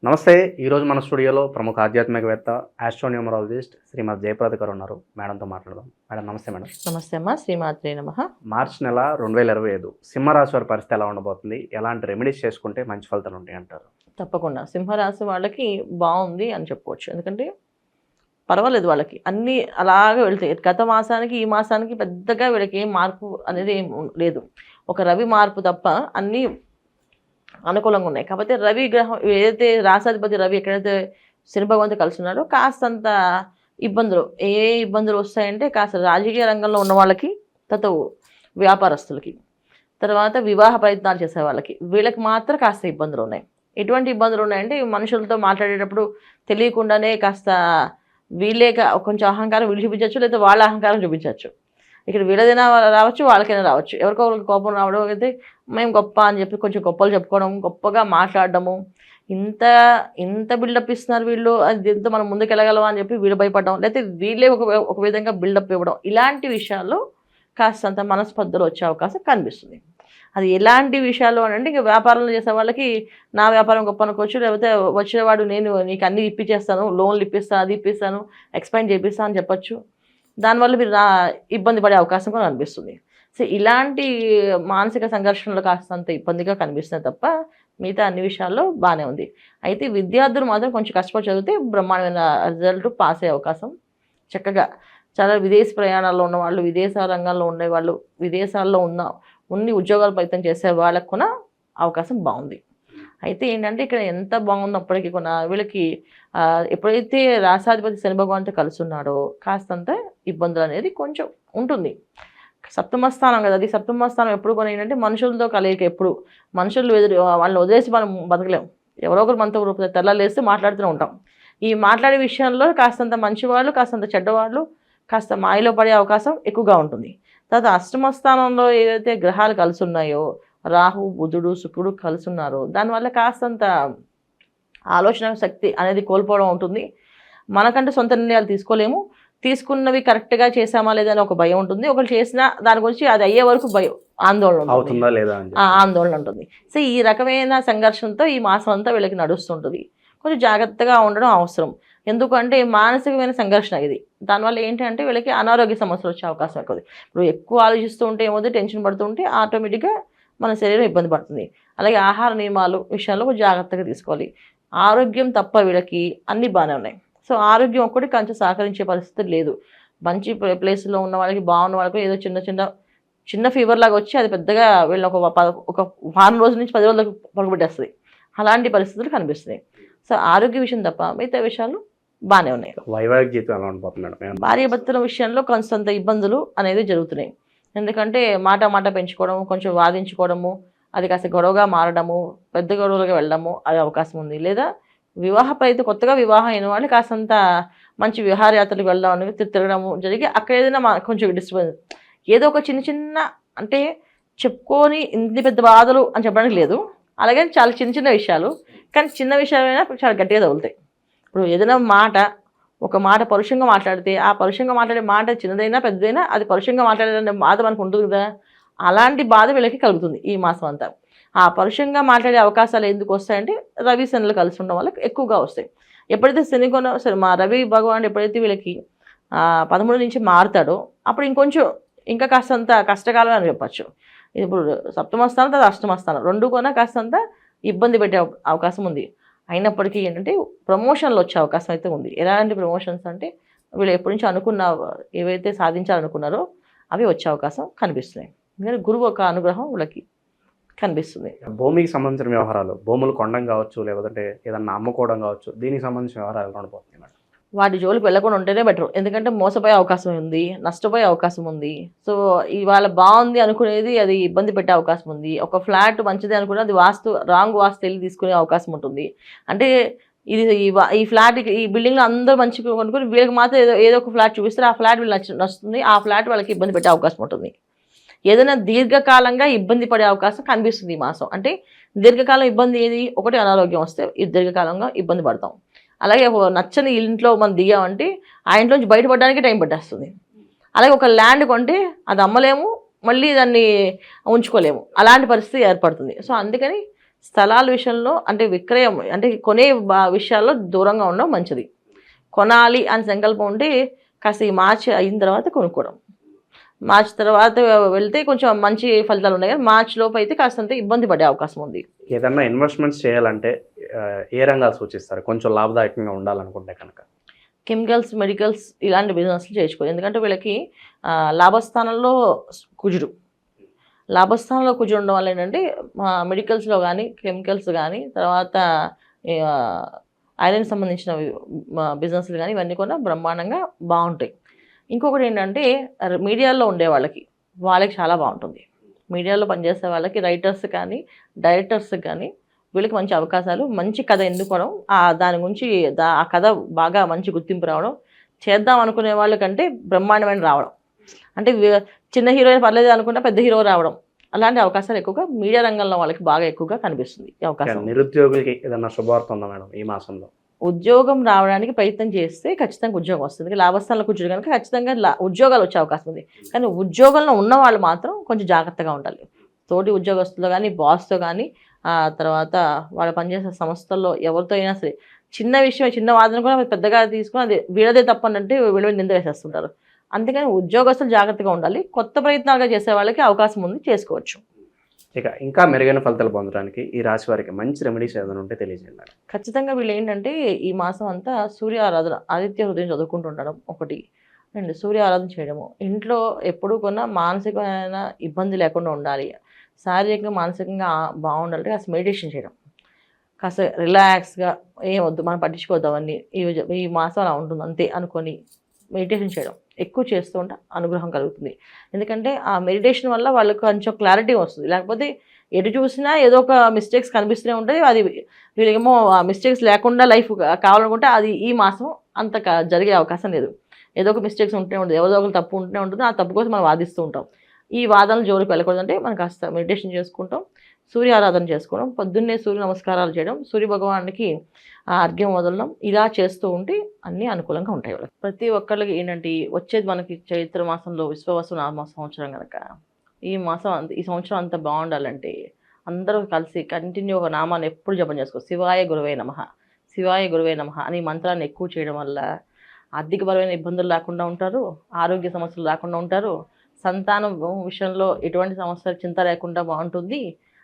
నమస్తే. ఈరోజు మన స్టూడియోలో ప్రముఖ ఆధ్యాత్మికవేత్త ఆస్ట్రోన్యూమరాలజిస్ట్ శ్రీమతి జయప్రద గారు ఉన్నారు. మేడంతో మాట్లాడదాం. మేడం నమస్తే. మేడం నమస్తే అమ్మా. శ్రీమాత్రే నమః. మార్చి నెల 2025 సింహరాశి వారి పరిస్థితి ఎలా ఉండబోతుంది, ఎలాంటి రెమెడీస్ చేసుకుంటే మంచి ఫలితాలు ఉంటాయి అంటారు? తప్పకుండా సింహరాశి వాళ్ళకి బాగుంది అని చెప్పుకోవచ్చు. ఎందుకంటే పర్వాలేదు, వాళ్ళకి అన్నీ అలాగే వెళ్తాయి. గత మాసానికి ఈ మాసానికి పెద్దగా వీళ్ళకి ఏం మార్పు అనేది ఏం లేదు. ఒక రవి మార్పు తప్ప అన్నీ అనుకూలంగా ఉన్నాయి. కాకపోతే రవి గ్రహం ఏదైతే రాసాధిపతి రవి ఎక్కడైతే శని భగవంతుడు కలిసి ఉన్నాడో కాస్తంత ఇబ్బందులు ఇబ్బందులు వస్తాయంటే కాస్త రాజకీయ రంగంలో ఉన్న వాళ్ళకి, తర్వాత వ్యాపారస్తులకి, తర్వాత వివాహ ప్రయత్నాలు చేసే వాళ్ళకి, వీళ్ళకి మాత్రం కాస్త ఇబ్బందులు ఉన్నాయి. ఎటువంటి ఇబ్బందులు ఉన్నాయంటే మనుషులతో మాట్లాడేటప్పుడు తెలియకుండానే కాస్త వీళ్ళే కొంచెం అహంకారం వీళ్ళు చూపించవచ్చు, లేదా వాళ్ళ అహంకారం చూపించవచ్చు. ఇక్కడ వీళ్ళదైనా రావచ్చు, వాళ్ళకైనా రావచ్చు. ఎవరికో వాళ్ళకి కోపం రావడం అయితే మేము గొప్ప అని చెప్పి కొంచెం గొప్పలు చెప్పుకోవడం, గొప్పగా మాట్లాడడము, ఇంత బిల్డప్ ఇస్తున్నారు వీళ్ళు, అది దీంతో మనం ముందుకు వెళ్ళగలమా అని చెప్పి వీళ్ళు భయపడడం, లేకపోతే వీళ్ళే ఒక విధంగా బిల్డప్ ఇవ్వడం, ఇలాంటి విషయాల్లో కాస్తంత మనస్పర్ధలు వచ్చే అవకాశం కనిపిస్తుంది. అది ఎలాంటి విషయాలు అని అంటే, ఇంకా వ్యాపారంలో చేసే వాళ్ళకి నా వ్యాపారం గొప్ప అనుకోవచ్చు, లేకపోతే వచ్చేవాడు నేను నీకు అన్ని ఇప్పించేస్తాను, లోన్లు ఇప్పిస్తాను, అది ఇప్పిస్తాను, ఎక్స్పెండ్ చేపిస్తాను అని చెప్పచ్చు. దానివల్ల మీరు ఇబ్బంది పడే అవకాశం కూడా కనిపిస్తుంది. సో ఇలాంటి మానసిక సంఘర్షణలు కాస్తంత ఇబ్బందిగా కనిపిస్తున్నాయి తప్ప మిగతా అన్ని విషయాల్లో బాగానే ఉంది. అయితే విద్యార్థులు మాత్రం కొంచెం కష్టపడి చదివితే బ్రహ్మాండమైన రిజల్ట్ పాస్ అయ్యే అవకాశం చక్కగా. చాలా విదేశీ ప్రయాణాల్లో ఉన్నవాళ్ళు, విదేశాల రంగంలో ఉండేవాళ్ళు, విదేశాల్లో ఉన్ని ఉద్యోగాలు ప్రయత్నం చేసే వాళ్ళకు కూడా అవకాశం బాగుంది. అయితే ఏంటంటే ఇక్కడ ఎంత బాగున్నప్పటికీ కూడా వీళ్ళకి ఎప్పుడైతే రాసాధిపతి శని భగవంతుడు కలిసి ఉన్నాడో కాస్తంత ఇబ్బందులు అనేది కొంచెం ఉంటుంది. సప్తమ స్థానం కదా, అది సప్తమ స్థానం ఎప్పుడు కూడా ఏంటంటే మనుషులతో కలయిక. ఎప్పుడు మనుషులు వాళ్ళని వదిలేసి మనం బతకలేము. ఎవరో ఒకరు మనతో రూపాయి తెల్లాలేస్తే మాట్లాడుతూనే ఉంటాం. ఈ మాట్లాడే విషయంలో కాస్తంత మంచివాళ్ళు, కాస్తంత చెడ్డవాళ్ళు, కాస్త మాయలో పడే అవకాశం ఎక్కువగా ఉంటుంది. తర్వాత అష్టమ స్థానంలో ఏదైతే గ్రహాలు కలిసి ఉన్నాయో, రాహు, బుధుడు, శుక్రుడు కలిసి ఉన్నారో, దానివల్ల కాస్తంత ఆలోచన శక్తి అనేది కోల్పోవడం ఉంటుంది. మనకంటే సొంత నిర్ణయాలు తీసుకోలేము. తీసుకున్నవి కరెక్ట్గా చేసామా లేదా అని ఒక భయం ఉంటుంది. ఒకరు చేసినా దాని గురించి అది అయ్యే వరకు భయం, ఆందోళన ఉంటుంది. సో ఈ రకమైన సంఘర్షణతో ఈ మాసం అంతా వీళ్ళకి నడుస్తుంటుంది. కొంచెం జాగ్రత్తగా ఉండడం అవసరం. ఎందుకంటే మానసికమైన సంఘర్షణ ఇది. దానివల్ల ఏంటంటే వీళ్ళకి అనారోగ్య సమస్యలు వచ్చే అవకాశం ఎక్కువ. ఇప్పుడు ఎక్కువ ఆలోచిస్తూ ఉంటే ఏమవుతుంది, టెన్షన్ పడుతూ ఉంటే ఆటోమేటిక్గా మన శరీరం ఇబ్బంది పడుతుంది. అలాగే ఆహార నియమాలు విషయాల్లో జాగ్రత్తగా తీసుకోవాలి. ఆరోగ్యం తప్ప వీళ్ళకి అన్నీ బాగానే ఉన్నాయి. సో ఆరోగ్యం ఒక్కటి కొంచెం సహకరించే పరిస్థితి లేదు. మంచి ప్లేస్లో ఉన్న వాళ్ళకి, బాగున్న వాళ్ళకి ఏదో చిన్న ఫీవర్ లాగా వచ్చి అది పెద్దగా వీళ్ళని ఒక వారం రోజుల నుంచి 10 రోజులకు పడుకోబెట్టేస్తుంది. అలాంటి పరిస్థితులు కనిపిస్తున్నాయి. సో ఆరోగ్య విషయం తప్ప మిగతా విషయాలు బాగానే ఉన్నాయి. వైవాహిక జీవితం ఎలా ఉండబోతుంది? భార్యాభర్తల విషయంలో కొంత ఇబ్బందులు అనేది జరుగుతున్నాయి. ఎందుకంటే మాట పెంచుకోవడము, కొంచెం వాదించుకోవడము, అది కాస్త గొడవగా మారడము, పెద్ద గొడవలుగా వెళ్ళడము అది అవకాశం ఉంది. లేదా కొత్తగా వివాహం అయిన వాళ్ళు కాస్తంత మంచి విహారయాత్రలకు వెళ్ళడం అనేది తిరగడము జరిగి అక్కడ ఏదైనా కొంచెం డిస్టర్బెన్స్, ఏదో ఒక చిన్న అంటే చెప్పుకొని ఇన్ని పెద్ద బాధలు అని చెప్పడానికి లేదు. అలాగే చాలా చిన్న విషయాలు, కానీ చిన్న విషయాలైనా చాలా గట్టిగా తగులుతాయి. ఇప్పుడు ఏదైనా ఒక మాట పరుషంగా మాట్లాడితే, ఆ పరుషంగా మాట్లాడే మాట చిన్నదైనా పెద్దదైనా అది పరుషంగా మాట్లాడే బాధ మనకు ఉంటుంది కదా, అలాంటి బాధ వీళ్ళకి కలుగుతుంది ఈ మాసం అంతా. ఆ పరుషంగా మాట్లాడే అవకాశాలు ఎందుకు వస్తాయంటే రవి శనులు కలిసి ఉండడం వల్ల ఎక్కువగా వస్తాయి. ఎప్పుడైతే మా రవి భగవానుడు ఎప్పుడైతే వీళ్ళకి 13 నుంచి మారుతాడో అప్పుడు ఇంకా కాస్తంత కష్టకాలం అని చెప్పచ్చు. ఇప్పుడు సప్తమ స్థానం, తర్వాత అష్టమ స్థానం రెండు కూడా కాస్తంత ఇబ్బంది పెట్టే అవకాశం ఉంది. అయినప్పటికీ ఏంటంటే ప్రమోషన్లు వచ్చే అవకాశం అయితే ఉంది. ఎలాంటి ప్రమోషన్స్ అంటే వీళ్ళు ఎప్పటి నుంచి ఏవైతే సాధించాలనుకున్నారో అవి వచ్చే అవకాశం కనిపిస్తున్నాయి. ఎందుకంటే గురువు ఒక అనుగ్రహం వీళ్ళకి కనిపిస్తుంది. భూమికి సంబంధించిన వ్యవహారాలు, భూములు కొనడం కావచ్చు, లేకపోతే ఏదన్నా అమ్ముకోవడం కావచ్చు, దీనికి సంబంధించిన వ్యవహారాలు ఉండబోతుంది మేడం. వాటి జోలికి వెళ్ళకుండా ఉంటేనే బెటర్. ఎందుకంటే మోసపోయే అవకాశం ఉంది, నష్టపోయే అవకాశం ఉంది. సో ఇవాళ బాగుంది అనుకునేది అది ఇబ్బంది పెట్టే అవకాశం ఉంది. ఒక ఫ్లాట్ మంచిది అనుకునే అది రాంగ్ వాస్తు వెళ్ళి తీసుకునే అవకాశం ఉంటుంది. అంటే ఈ ఫ్లాట్, ఈ బిల్డింగ్లో అందరూ మంచిగా కొనుక్కొని వీళ్ళకి మాత్రం ఏదో ఒక ఫ్లాట్ చూపిస్తారు, ఆ ఫ్లాట్ వీళ్ళు నచ్చుతుంది, ఆ ఫ్లాట్ వాళ్ళకి ఇబ్బంది పెట్టే అవకాశం ఉంటుంది. ఏదైనా దీర్ఘకాలంగా ఇబ్బంది పడే అవకాశం కనిపిస్తుంది ఈ మాసం. అంటే దీర్ఘకాలం ఇబ్బంది ఏది, ఒకటి అనారోగ్యం వస్తే దీర్ఘకాలంగా ఇబ్బంది పడతాం. అలాగే నచ్చని ఇంట్లో మనం దిగామంటే ఆ ఇంట్లోంచి బయటపడడానికి టైం పట్టేస్తుంది. అలాగే ఒక ల్యాండ్ కొంటే అది అమ్మలేము, మళ్ళీ దాన్ని ఉంచుకోలేము, అలాంటి పరిస్థితి ఏర్పడుతుంది. సో అందుకని స్థలాల విషయంలో అంటే విక్రయం అంటే కొనే విషయాల్లో దూరంగా ఉండడం మంచిది. కొనాలి అని సంకల్పం ఉంటే కాస్త ఈ మార్చి అయిన తర్వాత కొనుక్కోవడం. మార్చి తర్వాత వెళ్తే కొంచెం మంచి ఫలితాలు ఉన్నాయి, కానీ మార్చి లోపు అయితే కాస్తంత ఇబ్బంది పడే అవకాశం ఉంది. ఏదన్నా ఇన్వెస్ట్మెంట్స్ చేయాలంటే ఏ రంగాలు సూచిస్తారు కొంచెం లాభదాయకంగా ఉండాలనుకుంటే కనుక? కెమికల్స్, మెడికల్స్ ఇలాంటి బిజినెస్లు చేసుకోవాలి. ఎందుకంటే వీళ్ళకి లాభస్థానంలో కుజుడు. లాభస్థానంలో కుజుడు ఉండడం వల్ల ఏంటంటే మెడికల్స్లో కానీ, కెమికల్స్ కానీ, తర్వాత ఐరన్ సంబంధించిన బిజినెస్లు కానీ ఇవన్నీ కూడా బ్రహ్మాండంగా బాగుంటాయి. ఇంకొకటి ఏంటంటే మీడియాలో ఉండే వాళ్ళకి చాలా బాగుంటుంది. మీడియాలో పనిచేసే వాళ్ళకి రైటర్స్ కానీ, డైరెక్టర్స్ కానీ వీళ్ళకి మంచి అవకాశాలు, మంచి కథ ఎన్నుకోవడం, దాని గురించి ఆ కథ బాగా మంచి గుర్తింపు రావడం, చేద్దాం అనుకునే వాళ్ళకంటే బ్రహ్మాండమైన రావడం, అంటే చిన్న హీరో పర్లేదు అనుకుంటే పెద్ద హీరో రావడం, అలాంటి అవకాశాలు ఎక్కువగా మీడియా రంగంలో వాళ్ళకి బాగా ఎక్కువగా కనిపిస్తుంది ఈ అవకాశం. నిరుద్యోగులకి ఏదన్నా శుభవార్త ఉందా మేడం ఈ మాసంలో? ఉద్యోగం రావడానికి ప్రయత్నం చేస్తే ఖచ్చితంగా ఉద్యోగం వస్తుంది. లాభస్థానంలో కూర్చోడు కనుక ఖచ్చితంగా ఉద్యోగాలు వచ్చే అవకాశం ఉంది. కానీ ఉద్యోగంలో ఉన్న వాళ్ళు మాత్రం కొంచెం జాగ్రత్తగా ఉండాలి. తోటి ఉద్యోగస్తులు కానీ, బాస్తో కానీ, తర్వాత వాళ్ళు పనిచేసే సంస్థల్లో ఎవరితో అయినా సరే చిన్న విషయం, చిన్న వాదన కూడా పెద్దగా తీసుకుని అది వీళ్ళదే తప్పనంటే వీళ్ళ నింద వేసేస్తుంటారు. అందుకని ఉద్యోగస్తులు జాగ్రత్తగా ఉండాలి. కొత్త ప్రయత్నాలుగా చేసే వాళ్ళకి అవకాశం ఉంది, చేసుకోవచ్చు. ఇక ఇంకా మెరుగైన ఫలితాలు పొందడానికి ఈ రాశి వారికి మంచి రెమెడీస్ ఏదైనా ఉంటే తెలియజేయండి మేడం. ఖచ్చితంగా వీళ్ళు ఏంటంటే ఈ మాసం అంతా సూర్య ఆరాధన, ఆదిత్య హృదయం చదువుకుంటూ ఉండడం ఒకటి, అండ్ సూర్య ఆరాధన చేయడము. ఇంట్లో ఎప్పుడూ కొన్నా మానసికమైన ఇబ్బంది లేకుండా ఉండాలి, శారీరకంగా మానసికంగా బాగుండాలంటే కాస్త మెడిటేషన్ చేయడం, కాస్త రిలాక్స్గా ఏం వద్దు మనం పట్టించుకోవద్దామని ఈ మాసం అలా ఉంటుంది అంతే అనుకొని మెడిటేషన్ చేయడం ఎక్కువ చేస్తూ ఉంటే అనుగ్రహం కలుగుతుంది. ఎందుకంటే ఆ మెడిటేషన్ వల్ల వాళ్ళకి కొంచెం క్లారిటీ వస్తుంది. లేకపోతే ఎటు చూసినా ఏదో ఒక మిస్టేక్స్ కనిపిస్తూనే ఉంటాయి. అది వీళ్ళకేమో ఆ మిస్టేక్స్ లేకుండా లైఫ్ కావాలనుకుంటే అది ఈ మాసం అంత జరిగే అవకాశం లేదు. ఏదో ఒక మిస్టేక్స్ ఉంటూనే ఉంటుంది, ఎవరో ఒకరు తప్పు ఉంటూనే ఉంటుంది. ఆ తప్పు కోసం మనం వాదిస్తూ ఉంటాం. ఈ వాదనలు జోలికి వెళ్ళకూడదంటే మనం కాస్త మెడిటేషన్ చేసుకుంటాం, సూర్య ఆరాధన చేసుకోవడం, పొద్దున్నే సూర్య నమస్కారాలు చేయడం, సూర్య భగవానుడికి అర్ఘ్యం వదలడం, ఇలా చేస్తూ ఉంటే అన్నీ అనుకూలంగా ఉంటాయి వాళ్ళకి. ప్రతి ఒక్కళ్ళకి ఏంటంటే వచ్చేది మనకి చైత్ర మాసంలో విశ్వవసు నామ సంవత్సరం కనుక ఈ సంవత్సరం అంతా బాగుండాలంటే అందరూ కలిసి కంటిన్యూ ఒక నామాన్ని ఎప్పుడు జపం చేసుకో, శివాయ గురువే నమః, శివాయ గురువే నమః అని మంత్రాన్ని ఎక్కువ చేయడం వల్ల ఆర్థికపరమైన ఇబ్బందులు లేకుండా ఉంటారు, ఆరోగ్య సమస్యలు లేకుండా ఉంటారు, సంతానం విషయంలో ఎటువంటి సమస్యలు చింత లేకుండా బాగుంటుంది.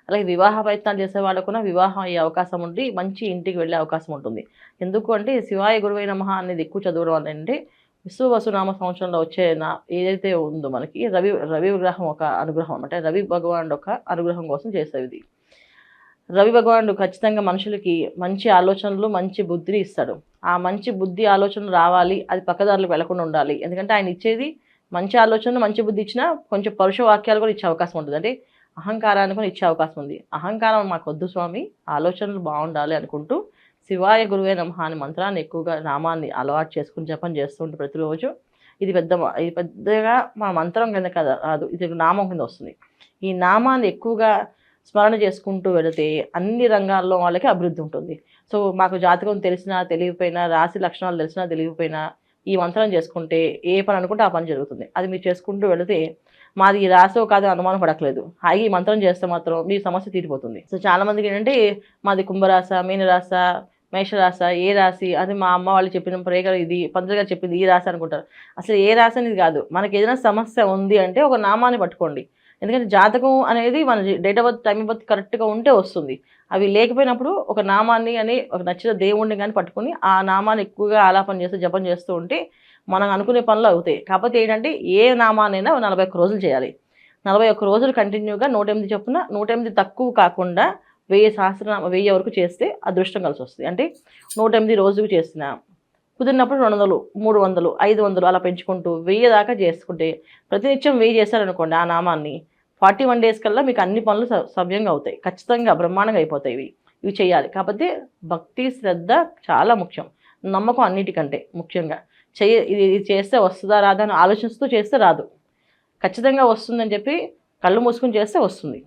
అలాగే వివాహ ప్రయత్నాలు చేసే వాళ్ళకు కూడా వివాహం అయ్యే అవకాశం ఉండి మంచి ఇంటికి వెళ్ళే అవకాశం ఉంటుంది. ఎందుకు అంటే శివాయ గురువై నమః అనేది ఎక్కువ చదవడం వల్ల అంటే విశ్వవసునామ సంవత్సరంలో వచ్చే ఏదైతే ఉందో మనకి రవి గ్రహం ఒక అనుగ్రహం అంటే రవి భగవానుడు ఒక అనుగ్రహం కోసం చేసేది ఇది. రవి భగవానుడు ఖచ్చితంగా మనుషులకి మంచి ఆలోచనలు, మంచి బుద్ధిని ఇస్తాడు. ఆ మంచి బుద్ధి ఆలోచనలు రావాలి, అది పక్కదారులకు వెళ్లకుండా ఉండాలి. ఎందుకంటే ఆయన ఇచ్చేది మంచి ఆలోచనలు, మంచి బుద్ధి ఇచ్చినా కొంచెం పరుష వాక్యాలు కూడా ఇచ్చే అవకాశం ఉంటుంది. అంటే అహంకారాన్ని కూడా ఇచ్చే అవకాశం ఉంది. అహంకారం మాకు వద్దు స్వామి, ఆలోచనలు బాగుండాలి అనుకుంటూ శివాయ గురువే నమః అనే మంత్రాన్ని ఎక్కువగా నామాన్ని అలవాటు చేసుకుని జపం చేస్తుంటే ప్రతిరోజు ఇది పెద్దగా మా మంత్రం కింద కదా రాదు, ఇది నామం కింద వస్తుంది. ఈ నామాన్ని ఎక్కువగా స్మరణ చేసుకుంటూ వెళితే అన్ని రంగాల్లో వాళ్ళకి అభివృద్ధి ఉంటుంది. సో మాకు జాతకం తెలిసినా తెలియకపోయినా, రాశి లక్షణాలు తెలిసినా తెలియకపోయినా ఈ మంత్రం చేసుకుంటే ఏ పని అనుకుంటే ఆ పని జరుగుతుంది. అది మీరు చేసుకుంటూ వెళితే మాది ఈ రాసో కాదో అనుమానం పడట్లేదు, హాయిగా ఈ మంత్రం చేస్తే మాత్రం మీ సమస్య తీరిపోతుంది. సో చాలా మందికి ఏంటంటే మాది కుంభరాశ, మీనరాశ, మేషరాశ, ఏ రాశి అది మా అమ్మ వాళ్ళు చెప్పిన ప్రేగలు ఇది పంతులు గారు చెప్పింది ఈ రాశి అనుకుంటారు. అసలు ఏ రాశి అనేది కాదు. మనకి ఏదైనా సమస్య ఉంది అంటే ఒక నామాన్ని పట్టుకోండి. ఎందుకంటే జాతకం అనేది మన date of birth, time of birth కరెక్ట్గా ఉంటే వస్తుంది. అవి లేకపోయినప్పుడు ఒక నామాన్ని అని ఒక నచ్చిన దేవుణ్ణి కానీ పట్టుకొని ఆ నామాన్ని ఎక్కువగా ఆలాపన చేస్తూ జపం చేస్తూ ఉంటే మనం అనుకునే పనులు అవుతాయి. కాకపోతే ఏంటంటే ఏ నామానైనా 41 రోజులు చేయాలి. 41 రోజులు కంటిన్యూగా 108 చొప్పున, 108 తక్కువ కాకుండా 1000 వరకు చేస్తే అదృష్టం కలిసి వస్తుంది. అంటే 108 రోజుకు చేసిన కుదిరినప్పుడు 200, 300, 500 అలా పెంచుకుంటూ 1000 దాకా చేసుకుంటే ప్రతినిత్యం 1000 చేశారనుకోండి ఆ నామాన్ని 41 డేస్ కల్లా మీకు అన్ని పనులు సవ్యంగా అవుతాయి. ఖచ్చితంగా బ్రహ్మాండంగా అయిపోతాయి. ఇవి చేయాలి. కాకపోతే భక్తి, శ్రద్ధ చాలా ముఖ్యం. నమ్మకం అన్నిటికంటే ముఖ్యంగా. ఇది చేస్తే వస్తుందా రాదా అని ఆలోచిస్తూ చేస్తే రాదు. ఖచ్చితంగా వస్తుందని చెప్పి కళ్ళు మూసుకుని చేస్తే వస్తుంది.